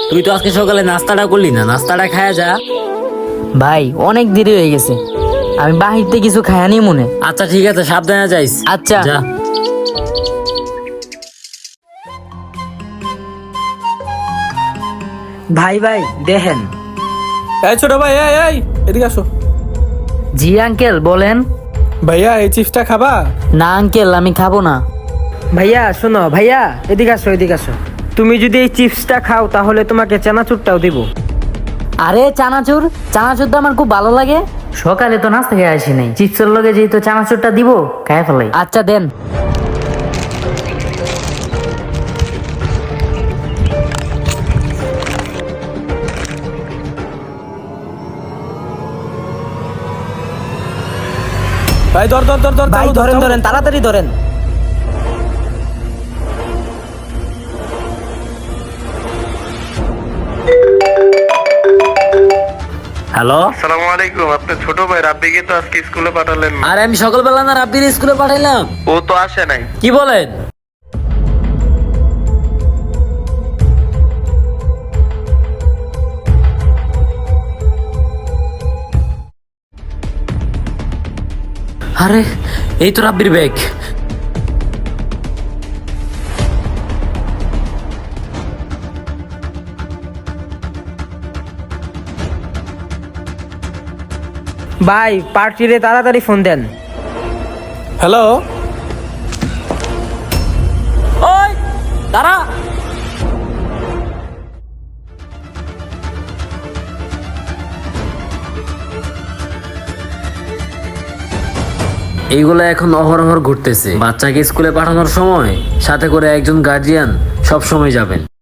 তুই তো আজকে সকালে নাস্তাটা করলি না, নাস্তাটা খায়া যা। ভাই অনেক দেরি হয়ে গেছে, আমি বাহিরতে কিছু খায়ানি মনে। আচ্ছা ঠিক আছে, সাবধানে যাইস। আচ্ছা। যা। ভাই ভাই দেখেন। এই ছোট ভাই, এই এদিকে আসো। জি আঙ্কেল বলেন। ভাইয়া এই চিপসটা খাবা? না আঙ্কেল, আমি খাবো না। ভাইয়া শোনো, ভাইয়া এদিকে আসো, এদিকে আসো। তুমি যদি এই চিপসটা খাও তাহলে তোমাকে চানাচুরটাও দিব। আরে চানাচুর, চানাচুর তো আমার খুব ভালো লাগে। সকালে তো নাস্তা খেয়ে আসি নাই, চিপসের লগে যেহেতু চানাচুরটা দিব, খায় ফেলাই। আচ্ছা দেন। ভাই ধর ধর ধর ধর, ভাই চালু, ধরেন চালু। ধরেন, তাড়াতাড়ি ধরেন। হ্যালো। আসসালামু আলাইকুম। আপনার ছোট ভাই রাব্বিকে তো আজকে স্কুলে পাঠালেন না। আরে আমি সকালবেলা না রাব্বির স্কুলে পাঠাইলাম। ও তো আসে নাই। কি বলেন? আরে এই তো রাব্বির ব্যাগ। ভাই পার্টিরে তাড়াতাড়ি ফোন দেন। হ্যালো। ওই দাঁড়া। এইগুলো এখন অহরহ ঘুরতেছে। বাচ্চাকে স্কুলে পাঠানোর সময় সাথে করে একজন গার্জিয়ান সব সময় যাবেন।